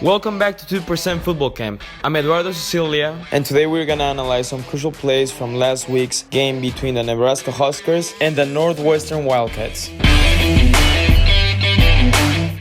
Welcome back to 2% Football Camp. I'm Eduardo, Sicilia, and today we're gonna analyze some crucial plays from last week's game between the Nebraska Huskers and the Northwestern Wildcats.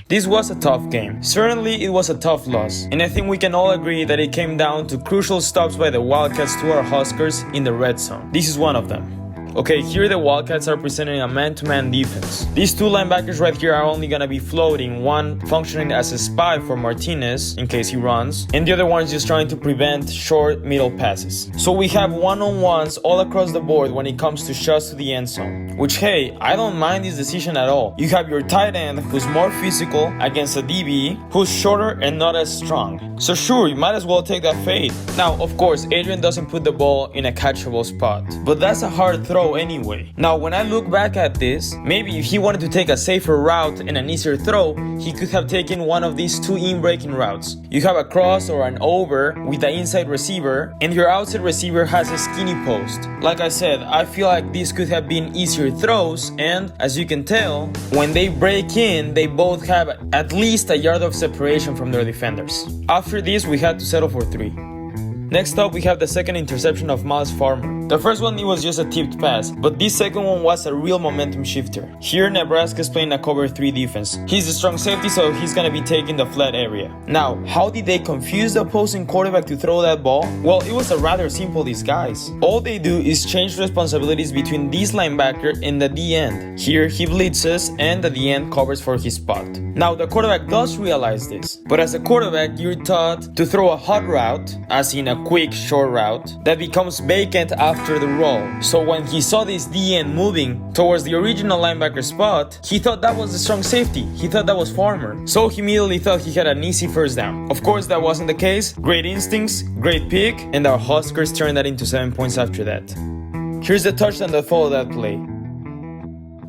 This was a tough game. Certainly, it was a tough loss, and I think we can all agree that it came down to crucial stops by the Wildcats to our Huskers in the red zone. This is one of them. Okay, here the Wildcats are presenting a man-to-man defense. These two linebackers right here are only gonna be floating, one functioning as a spy for Martinez in case he runs, and the other one is just trying to prevent short middle passes. So we have one-on-ones all across the board when it comes to shots to the end zone, which hey, I don't mind this decision at all. You have your tight end who's more physical against a DB who's shorter and not as strong. So sure, you might as well take that fade. Now, of course, Adrian doesn't put the ball in a catchable spot, but that's a hard throw anyway. Now, when I look back at this, maybe if he wanted to take a safer route and an easier throw, he could have taken one of these two in-breaking routes. You have a cross or an over with the inside receiver, and your outside receiver has a skinny post. Like I said, I feel like these could have been easier throws, and as you can tell, when they break in, they both have at least a yard of separation from their defenders. After this, we had to settle for 3. Next up, we have the second interception of Miles Farmer. The first one, it was just a tipped pass, but this second one was a real momentum shifter. Here, Nebraska is playing a cover 3 defense. He's a strong safety, so he's gonna be taking the flat area. Now, how did they confuse the opposing quarterback to throw that ball? Well, it was a rather simple disguise. All they do is change responsibilities between this linebacker and the D-end. Here, he blitzes, and the D-end covers for his spot. Now, the quarterback does realize this, but as a quarterback, you're taught to throw a hot route, as in a quick short route that becomes vacant after the roll. So when he saw this D-end moving towards the original linebacker spot, he thought that was the strong safety. He thought that was Farmer. So he immediately thought he had an easy first down. Of course, that wasn't the case. Great instincts, great pick, and our Huskers turned that into 7 points after that. Here's the touchdown that followed that play.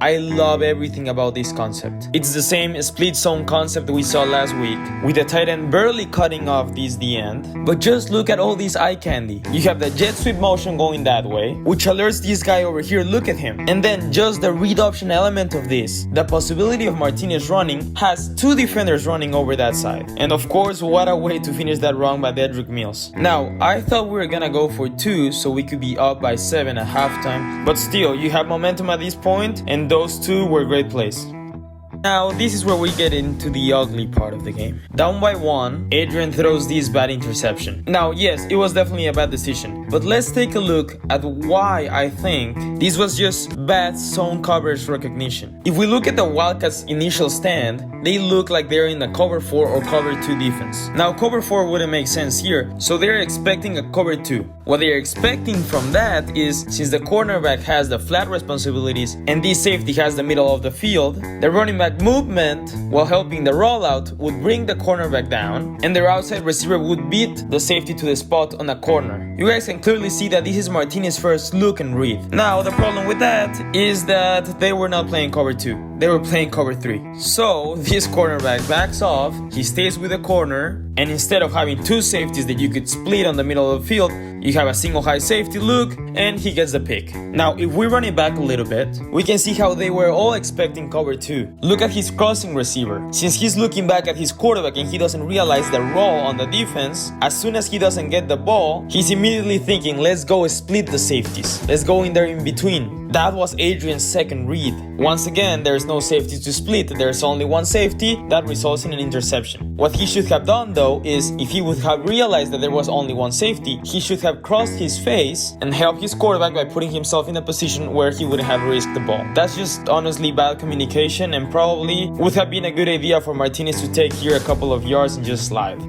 I love everything about this concept. It's the same split zone concept we saw last week, with the tight end barely cutting off this D-end. But just look at all this eye candy. You have the jet sweep motion going that way, which alerts this guy over here, look at him. And then just the read option element of this. The possibility of Martinez running has 2 defenders running over that side. And of course, what a way to finish that run by Dedrick Mills. Now, I thought we were gonna go for 2 so we could be up by 7 at halftime. But still, you have momentum at this point, and those 2 were great plays. Now, this is where we get into the ugly part of the game. Down by 1, Adrian throws this bad interception. Now, yes, it was definitely a bad decision, but let's take a look at why I think this was just bad zone coverage recognition. If we look at the Wildcats' initial stand, they look like they're in the cover 4 or cover 2 defense. Now, cover 4 wouldn't make sense here, so they're expecting a cover 2. What they're expecting from that is, since the cornerback has the flat responsibilities and this safety has the middle of the field, the running back movement while helping the rollout would bring the cornerback down, and their outside receiver would beat the safety to the spot on a corner. You guys can clearly see that this is Martinez's first look and read. Now, the problem with that is that they were not playing cover 2. They were playing cover 3. So, this cornerback backs off, he stays with the corner, and instead of having 2 safeties that you could split on the middle of the field, you have a single high safety look, and he gets the pick. Now, if we run it back a little bit, we can see how they were all expecting cover 2. Look at his crossing receiver. Since he's looking back at his quarterback and he doesn't realize the roll on the defense, as soon as he doesn't get the ball, he's immediately thinking, let's go split the safeties. Let's go in there in between. That was Adrian's second read. Once again, there's no safety to split. There's only one safety that results in an interception. What he should have done though is, if he would have realized that there was only one safety, he should have crossed his face and helped his quarterback by putting himself in a position where he wouldn't have risked the ball. That's just honestly bad communication, and probably would have been a good idea for Martinez to take here a couple of yards and just slide.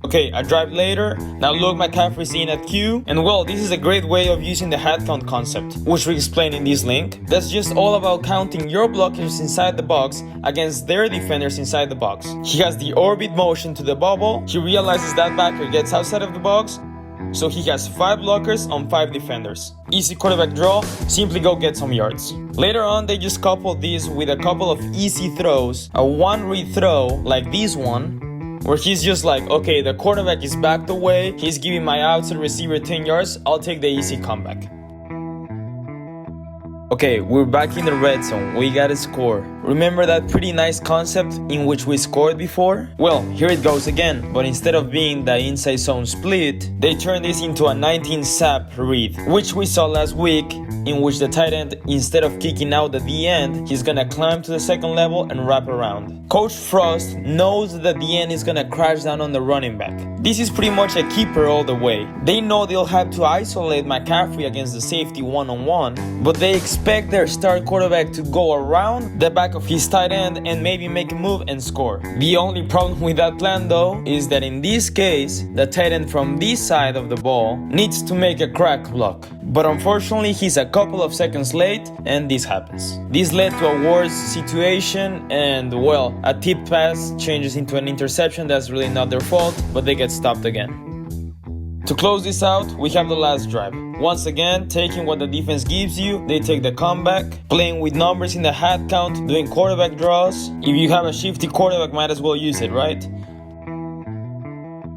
Okay, a drive later, now look, McCaffrey's in at Q, and well, this is a great way of using the head count concept, which we explain in this link. That's just all about counting your blockers inside the box against their defenders inside the box. He has the orbit motion to the bubble, he realizes that backer gets outside of the box, so he has 5 blockers on 5 defenders. Easy quarterback draw, simply go get some yards. Later on, they just coupled this with a couple of easy throws, a 1-read throw like this one, where he's just like, okay, the quarterback is backed away, he's giving my outside receiver 10 yards, I'll take the easy comeback. Okay, we're back in the red zone. We gotta score. Remember that pretty nice concept in which we scored before? Well, here it goes again, but instead of being the inside zone split, they turned this into a 19 sap read, which we saw last week, in which the tight end, instead of kicking out at the end, he's gonna climb to the second level and wrap around. Coach Frost knows that the end is gonna crash down on the running back. This is pretty much a keeper all the way. They know they'll have to isolate McCaffrey against the safety one-on-one, but they expect their star quarterback to go around the back of his tight end and maybe make a move and score. The only problem with that plan though is that in this case, the tight end from this side of the ball needs to make a crack block. But unfortunately, he's a couple of seconds late and this happens. This led to a worse situation and, well, a tip pass changes into an interception. That's really not their fault, but they get stopped again. To close this out, we have the last drive. Once again, taking what the defense gives you, they take the comeback, playing with numbers in the hat count, doing quarterback draws. If you have a shifty quarterback, might as well use it, right?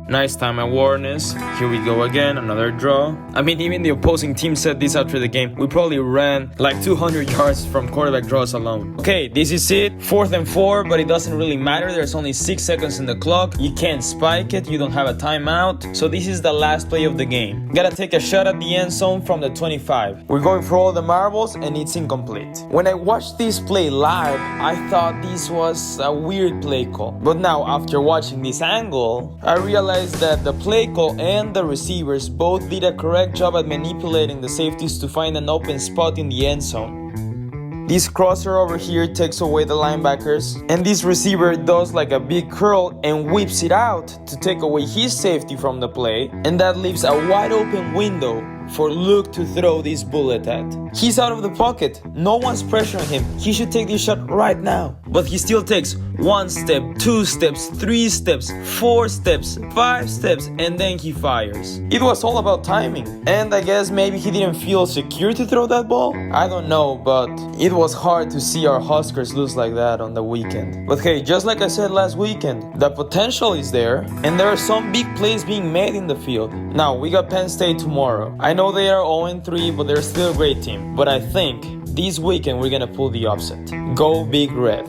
Nice time awareness. Here we go again, another draw. I mean, even the opposing team said this after the game. We probably ran like 200 yards from quarterback draws alone. Okay, this is it. 4th and 4, but it doesn't really matter. There's only 6 seconds in the clock. You can't spike it. You don't have a timeout. So this is the last play of the game. Gotta take a shot at the end zone from the 25. We're going for all the marbles and it's incomplete. When I watched this play live, I thought this was a weird play call. But now, after watching this angle, I realized that the play call and the receivers both did a correct job at manipulating the safeties to find an open spot in the end zone. This crosser over here takes away the linebackers, and this receiver does like a big curl and whips it out to take away his safety from the play, and that leaves a wide open window for Luke to throw this bullet at. He's out of the pocket. No one's pressuring him. He should take this shot right now. But he still takes 1 step, 2 steps, 3 steps, 4 steps, 5 steps, and then he fires. It was all about timing. And I guess maybe he didn't feel secure to throw that ball? I don't know, but it was hard to see our Huskers lose like that on the weekend. But hey, just like I said last weekend, the potential is there, and there are some big plays being made in the field. Now, we got Penn State tomorrow. I know they are 0-3, but they're still a great team. But I think this weekend we're gonna pull the upset. Go Big Red.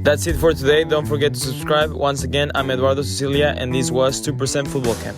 That's it for today. Don't forget to subscribe. Once again, I'm Eduardo Sicilia, and this was 2% Football Camp.